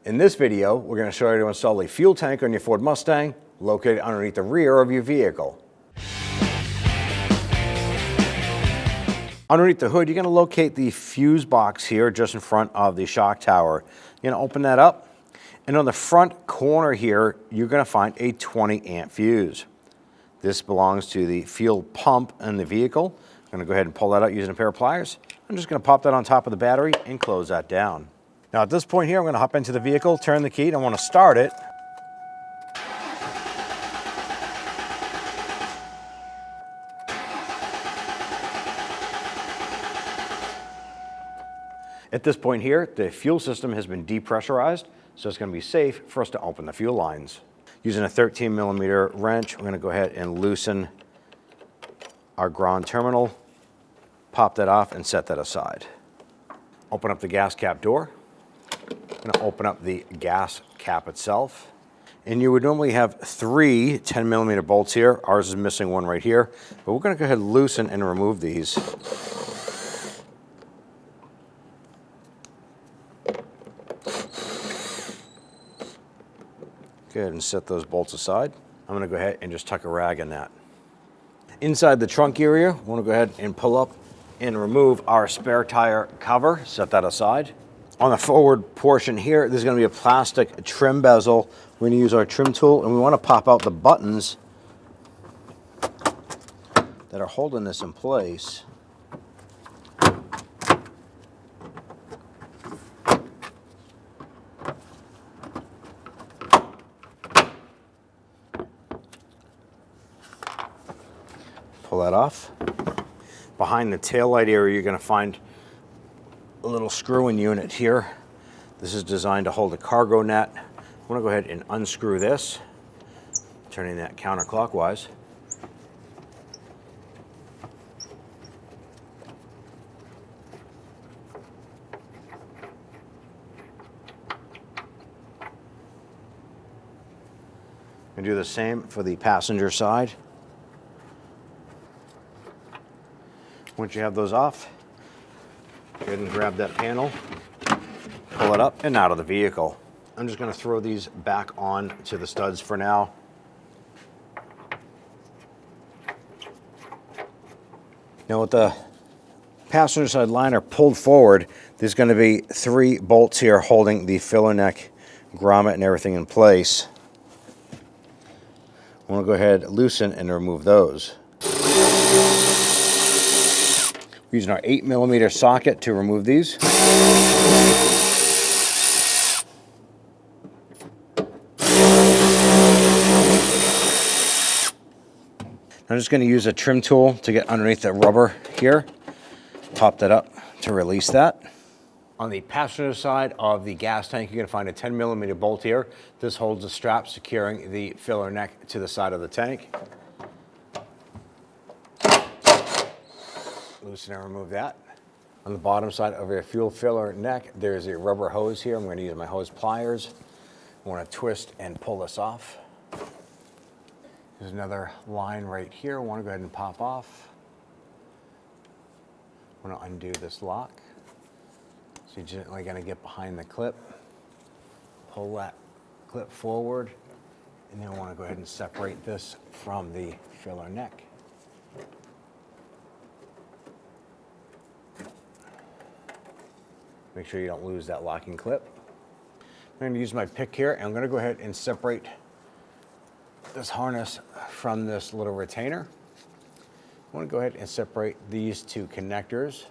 In this video, we're going to show you how to install a fuel tank on your Ford Mustang located underneath the rear of your vehicle. Underneath the hood, you're going to locate the fuse box here just in front of the shock tower. You're going to open that up, and on the front corner here, you're going to find a 20 amp fuse. This belongs to the fuel pump in the vehicle. I'm going to go ahead and pull that out using a pair of pliers. I'm just going to pop that on top of the battery and close that down. Now at this point here, I'm going to hop into the vehicle, turn the key, and I want to start it. At this point here, the fuel system has been depressurized, so it's going to be safe for us to open the fuel lines. Using a 13mm wrench, we're going to go ahead and loosen our ground terminal, pop that off, and set that aside. Open up the gas cap door. I'm going to open up the gas cap itself. And you would normally have 3 10mm bolts here. Ours is missing one right here. But we're going to go ahead and loosen and remove these. Go ahead and set those bolts aside. I'm going to go ahead and just tuck a rag in that. Inside the trunk area, I want to go ahead and pull up and remove our spare tire cover. Set that aside. On the forward portion here, there's going to be a plastic trim bezel. We're going to use our trim tool, and we want to pop out the buttons that are holding this in place. Pull that off. Behind the taillight area, you're going to find a little screw-in unit here. This is designed to hold a cargo net. I want to go ahead and unscrew this, turning that counterclockwise. And do the same for the passenger side. Once you have those off, go ahead and grab that panel, pull it up and out of the vehicle. I'm just going to throw these back on to the studs for now. Now with the passenger side liner pulled forward, there's going to be 3 bolts here holding the filler neck, grommet, and everything in place. I want to go ahead, loosen, and remove those. We're using our 8mm socket to remove these. I'm just going to use a trim tool to get underneath the rubber here. Pop that up to release that. On the passenger side of the gas tank, you're going to find a 10mm bolt here. This holds the strap securing the filler neck to the side of the tank. Loosen and remove that. On the bottom side of your fuel filler neck, there's a rubber hose here. I'm going to use my hose pliers. I want to twist and pull this off. There's another line right here. I want to go ahead and pop off. I want to undo this lock. So you're gently going to get behind the clip, pull that clip forward, and then I want to go ahead and separate this from the filler neck. Make sure you don't lose that locking clip. I'm going to use my pick here, and I'm going to go ahead and separate this harness from this little retainer. I want to go ahead and separate these 2 connectors.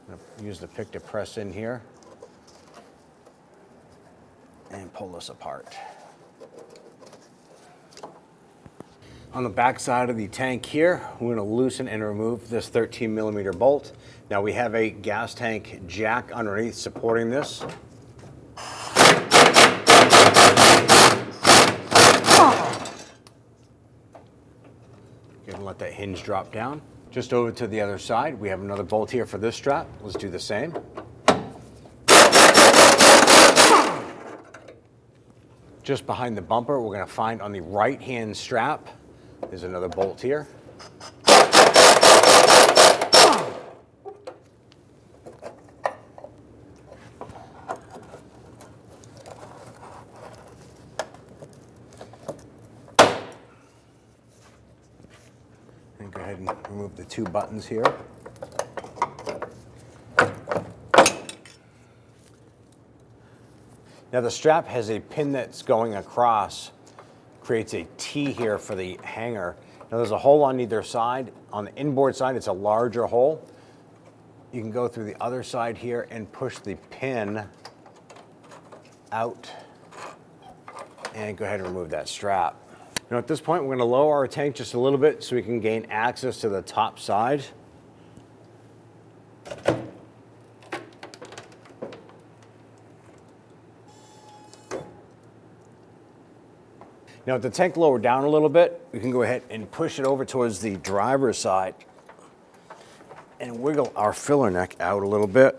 I'm going to use the pick to press in here and pull this apart. On the back side of the tank here, we're going to loosen and remove this 13mm bolt. Now we have a gas tank jack underneath supporting this. Go ahead and let that hinge drop down. Just over to the other side, we have another bolt here for this strap. Let's do the same. Just behind the bumper, we're going to find on the right-hand strap, there's another bolt here. remove the two buttons here. Now the strap has a pin that's going across, creates a T here for the hanger. Now there's a hole on either side. On the inboard side, it's a larger hole. You can go through the other side here and push the pin out and go ahead and remove that strap. Now at this point, we're going to lower our tank just a little bit so we can gain access to the top side. Now with the tank lowered down a little bit, we can go ahead and push it over towards the driver's side and wiggle our filler neck out a little bit.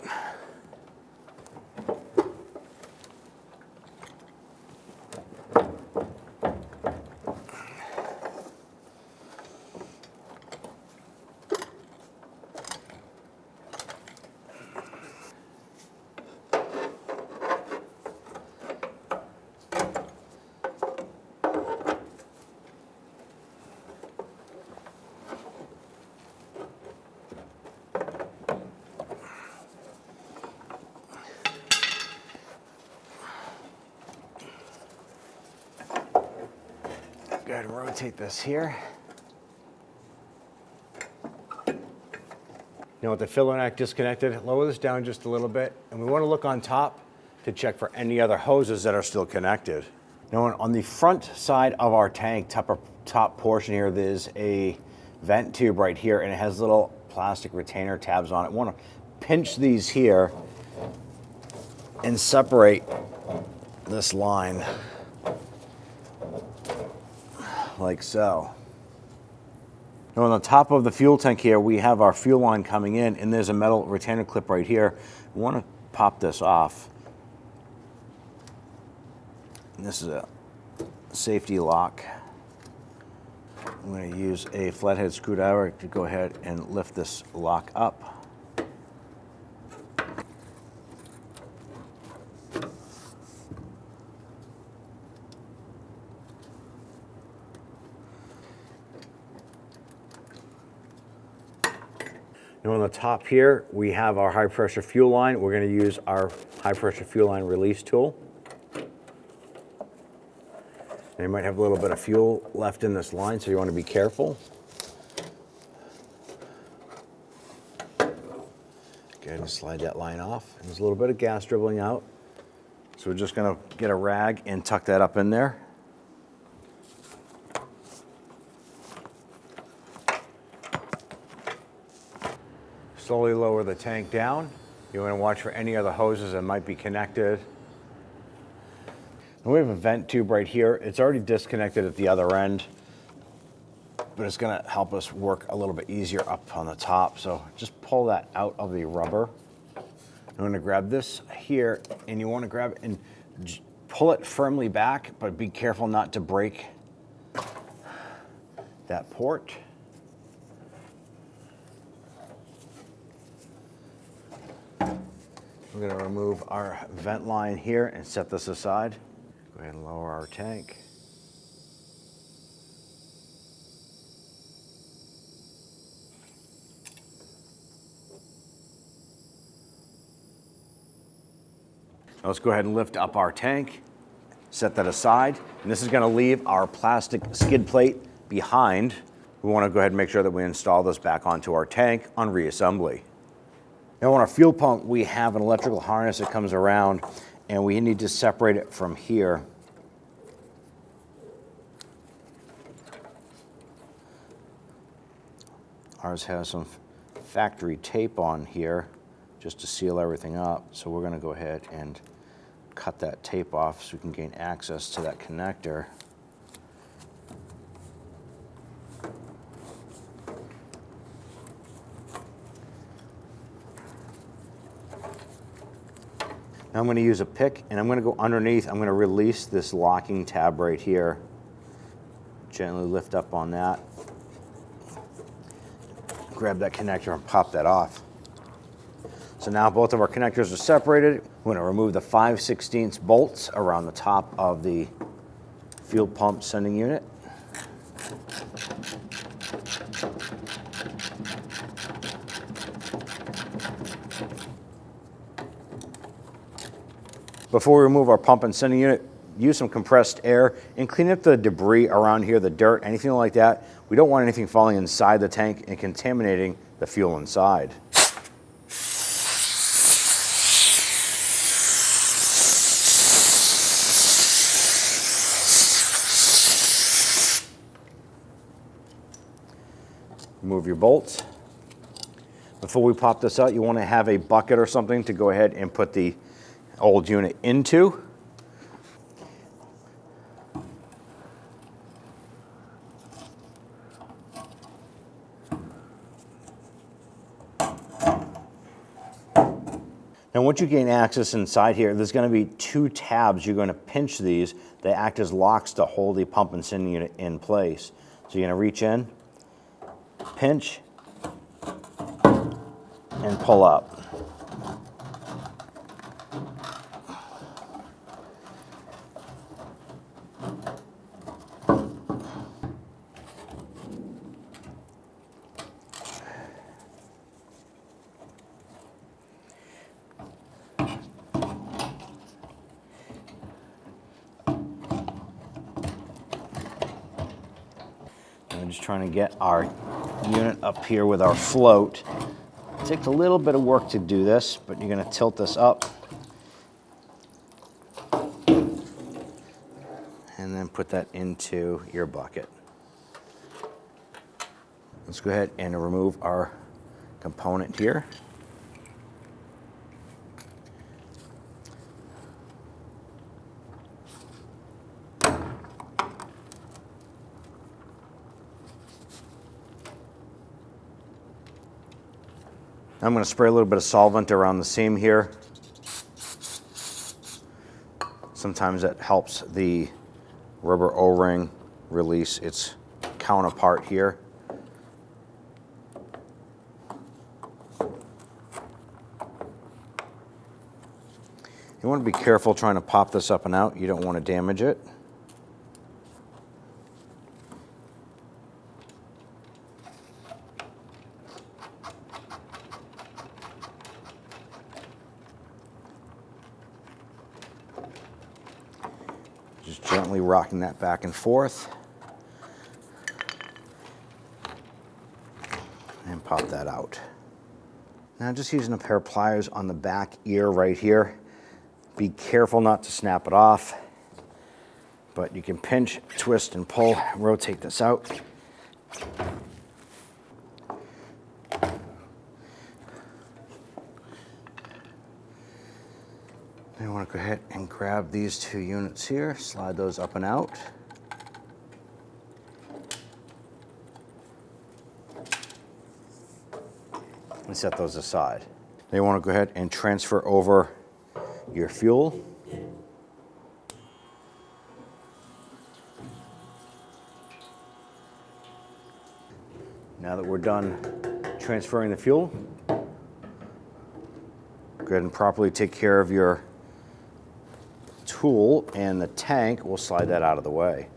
Go ahead and rotate this here. Now with the filler neck disconnected, lower this down just a little bit, and we want to look on top to check for any other hoses that are still connected. Now on the front side of our tank, top portion here, there's a vent tube right here, and it has little plastic retainer tabs on it. We want to pinch these here and separate this line like so. Now on the top of the fuel tank here, we have our fuel line coming in, and there's a metal retainer clip right here. We want to pop this off. And this is a safety lock. I'm going to use a flathead screwdriver to go ahead and lift this lock up. Now on the top here, we have our high pressure fuel line. We're going to use our high pressure fuel line release tool. And you might have a little bit of fuel left in this line, so you want to be careful. Go ahead and slide that line off. There's a little bit of gas dribbling out. So we're just going to get a rag and tuck that up in there. Slowly lower the tank down. You want to watch for any other hoses that might be connected. And we have a vent tube right here. It's already disconnected at the other end, but it's going to help us work a little bit easier up on the top. So just pull that out of the rubber. I'm going to grab this here, and you want to grab it and pull it firmly back, but be careful not to break that port. We're going to remove our vent line here and set this aside. Go ahead and lower our tank. Now let's go ahead and lift up our tank, set that aside, and this is going to leave our plastic skid plate behind. We want to go ahead and make sure that we install this back onto our tank on reassembly. Now on our fuel pump, we have an electrical harness that comes around, and we need to separate it from here. Ours has some factory tape on here just to seal everything up. So we're going to go ahead and cut that tape off so we can gain access to that connector. Now I'm going to use a pick, and I'm going to go underneath. I'm going to release this locking tab right here. Gently lift up on that. Grab that connector and pop that off. So now both of our connectors are separated. We're going to remove the 5/16 bolts around the top of the fuel pump sending unit. Before we remove our pump and sending unit, use some compressed air and clean up the debris around here, the dirt, anything like that. We don't want anything falling inside the tank and contaminating the fuel inside. Remove your bolts. Before we pop this out, you want to have a bucket or something to go ahead and put the old unit into. And once you gain access inside here, there's going to be 2 tabs. You're going to pinch these. They act as locks to hold the pump and sending unit in place. So you're going to reach in, pinch, and pull up. I'm just trying to get our unit up here with our float. It takes a little bit of work to do this, but you're going to tilt this up and then put that into your bucket. Let's go ahead and remove our component here. I'm going to spray a little bit of solvent around the seam here. Sometimes that helps the rubber O-ring release its counterpart here. You want to be careful trying to pop this up and out. You don't want to damage it. Just gently rocking that back and forth. And pop that out. Now just using a pair of pliers on the back ear right here. Be careful not to snap it off, but you can pinch, twist, and pull, rotate this out. Now you want to go ahead and grab these 2 units here, slide those up and out. And set those aside. Now you want to go ahead and transfer over your fuel. Now that we're done transferring the fuel, go ahead and properly take care of your tool, and the tank, we'll slide that out of the way.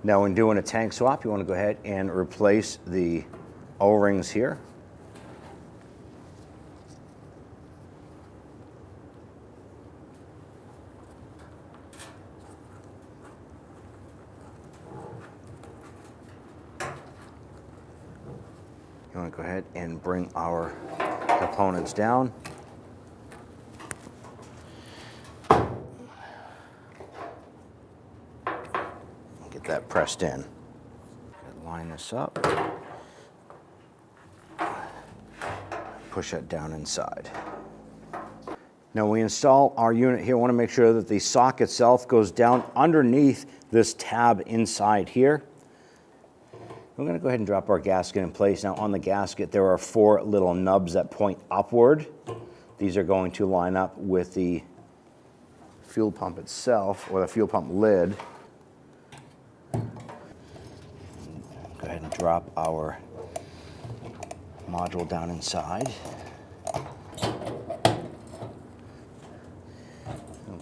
Now when doing a tank swap, you want to go ahead and replace the O-rings here. You want to go ahead and bring our components down. Get that pressed in. Line this up. Push that down inside. Now when we install our unit here, I want to make sure that the sock itself goes down underneath this tab inside here. We're going to go ahead and drop our gasket in place. Now on the gasket, there are 4 little nubs that point upward. These are going to line up with the fuel pump itself, or the fuel pump lid. Go ahead and drop our module down inside.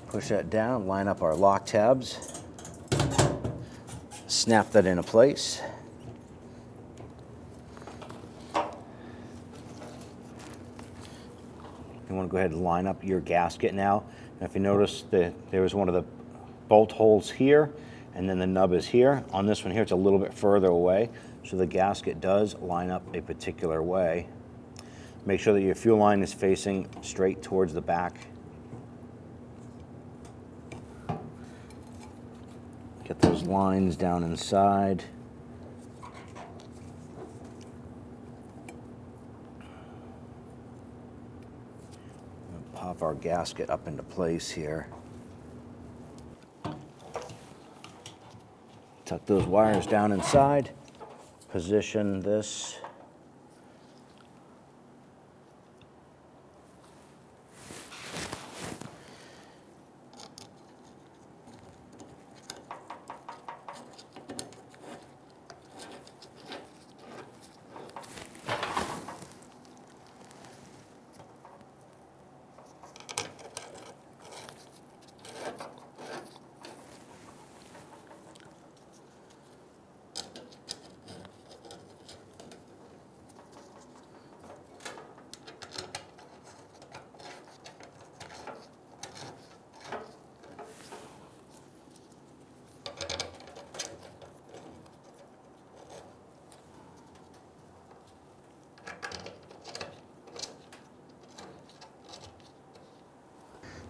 Push that down, line up our lock tabs. Snap that into place. You want to go ahead and line up your gasket now. And if you notice that there was one of the bolt holes here, and then the nub is here. On this one here, it's a little bit further away, so the gasket does line up a particular way. Make sure that your fuel line is facing straight towards the back. Get those lines down inside. Pop our gasket up into place here. Tuck those wires down inside. Position this.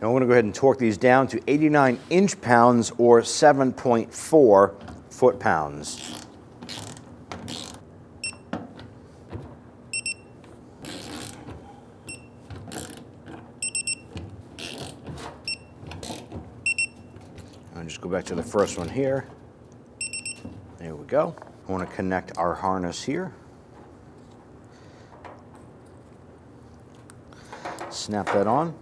Now we're going to go ahead and torque these down to 89 inch-pounds or 7.4 foot-pounds. I'll just go back to the first one here. There we go. I want to connect our harness here. Snap that on.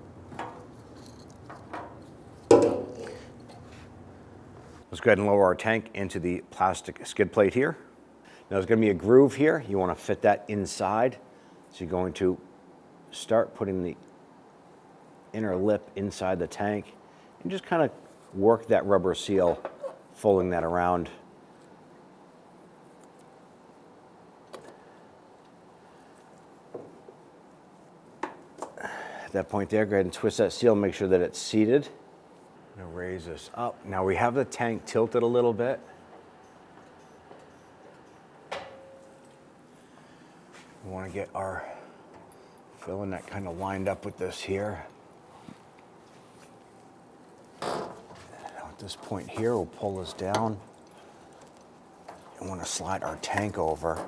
Let's go ahead and lower our tank into the plastic skid plate here. Now there's going to be a groove here. You want to fit that inside. So you're going to start putting the inner lip inside the tank and just kind of work that rubber seal, folding that around. At that point there, go ahead and twist that seal, make sure that it's seated. I'm going to raise this up. Now we have the tank tilted a little bit. We want to get our filling that kind of lined up with this here. Now at this point here, we'll pull this down. I want to slide our tank over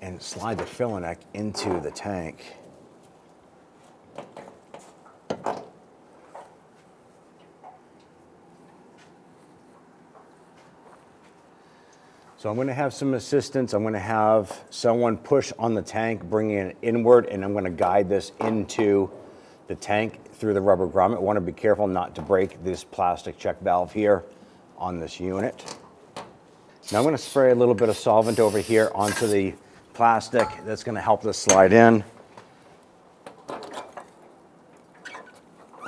and slide the filling neck into the tank. So I'm going to have some assistance. I'm going to have someone push on the tank, bringing it inward, and I'm going to guide this into the tank through the rubber grommet. I want to be careful not to break this plastic check valve here on this unit. Now I'm going to spray a little bit of solvent over here onto the plastic. That's going to help this slide in.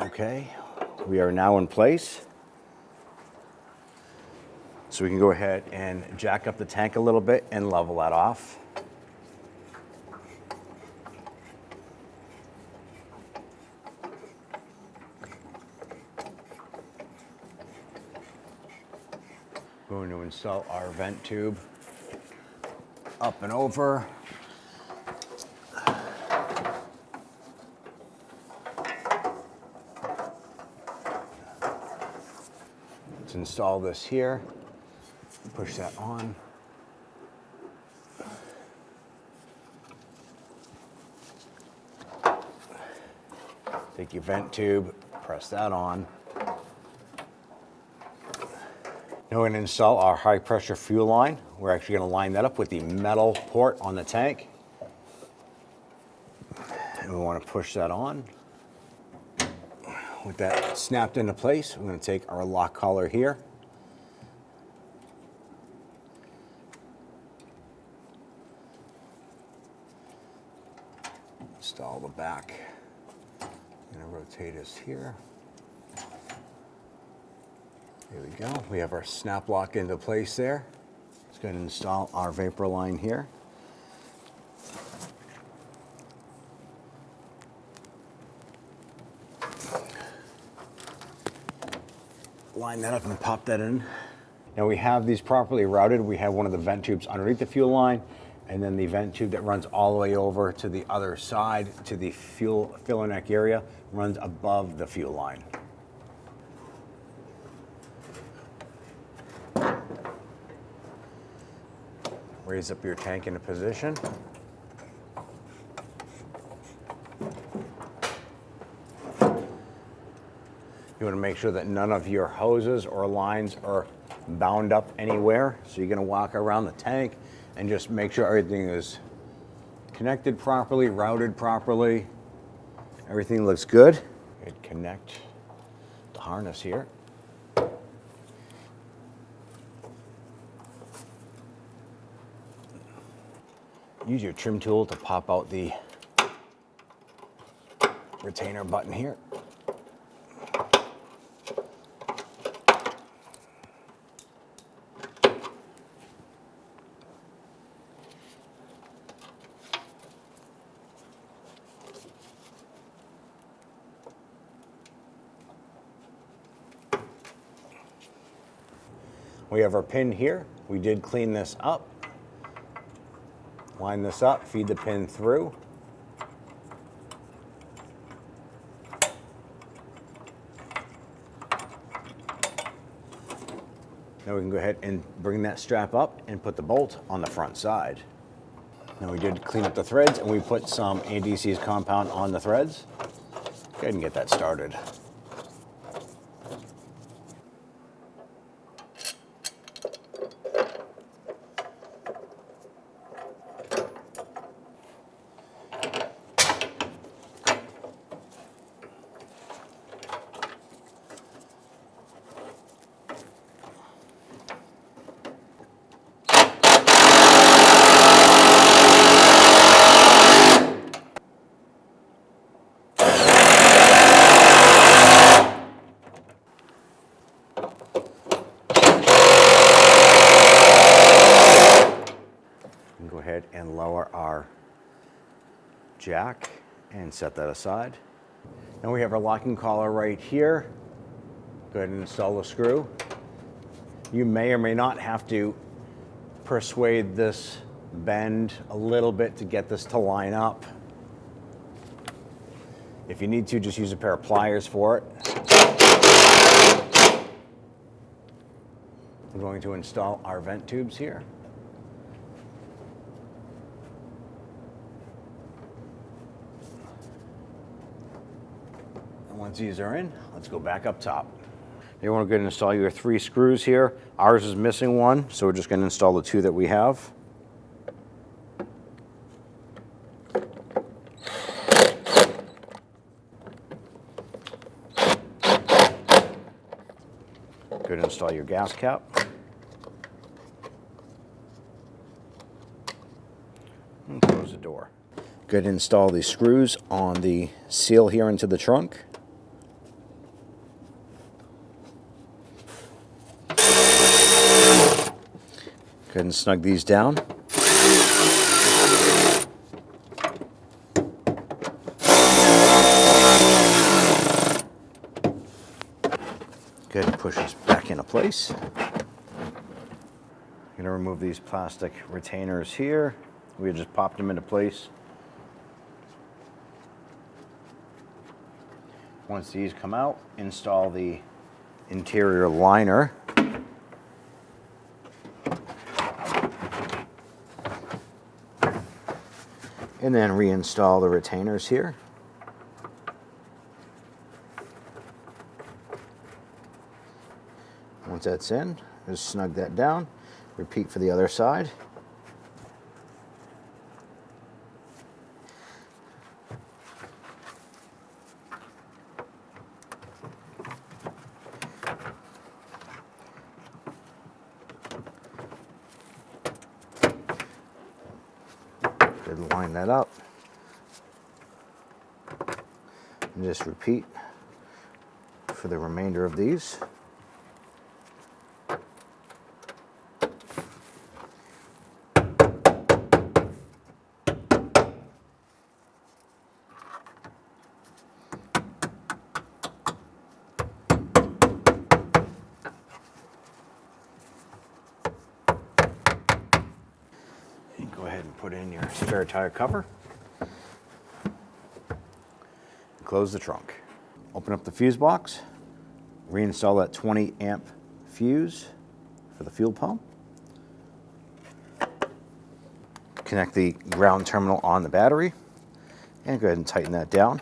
Okay, we are now in place. So we can go ahead and jack up the tank a little bit and level that off. Going to install our vent tube up and over. Let's install this here. Push that on. Take your vent tube, press that on. Now we're going to install our high pressure fuel line. We're actually going to line that up with the metal port on the tank. And we want to push that on. With that snapped into place, we're going to take our lock collar here. Install the back. I'm going to rotate us here. There we go. We have our snap lock into place there. Let's go ahead and install our vapor line here. line that up and pop that in. Now we have these properly routed. We have one of the vent tubes underneath the fuel line, and then the vent tube that runs all the way over to the other side to the fuel filler neck area runs above the fuel line. Raise up your tank into position. You want to make sure that none of your hoses or lines are bound up anywhere. So you're going to walk around the tank and just make sure everything is connected properly, routed properly. Everything looks good. Connect the harness here. Use your trim tool to pop out the retainer button here. We have our pin here. We did clean this up. Line this up, feed the pin through. Now we can go ahead and bring that strap up and put the bolt on the front side. Now we did clean up the threads and we put some ADC's compound on the threads. Go ahead and get that started. Go ahead and lower our jack and set that aside. Now we have our locking collar right here. Go ahead and install the screw. You may or may not have to persuade this bend a little bit to get this to line up. If you need to, just use a pair of pliers for it. I'm going to install our vent tubes here. Once these are in, let's go back up top. You want to go ahead and install your 3 screws here. Ours is missing one, so we're just going to install the 2 that we have. Go ahead and install your gas cap. And close the door. Go ahead and install the screws on the seal here into the trunk. Go ahead and snug these down. Go ahead and push this back into place. I'm going to remove these plastic retainers here. We just popped them into place. Once these come out, install the interior liner. And then reinstall the retainers here. Once that's in, just snug that down. Repeat for the other side. Line that up and just repeat for the remainder of these. spare tire cover. Close the trunk. Open up the fuse box. Reinstall that 20 amp fuse for the fuel pump. Connect the ground terminal on the battery and go ahead and tighten that down.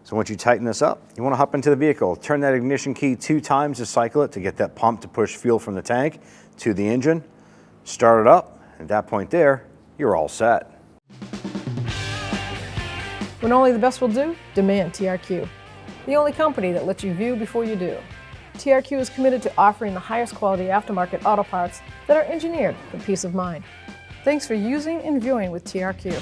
So once you tighten this up, you want to hop into the vehicle. Turn that ignition key 2 times to cycle it to get that pump to push fuel from the tank to the engine. Start it up. At that point there, you're all set. When only the best will do, demand TRQ. The only company that lets you view before you do. TRQ is committed to offering the highest quality aftermarket auto parts that are engineered for peace of mind. Thanks for using and viewing with TRQ.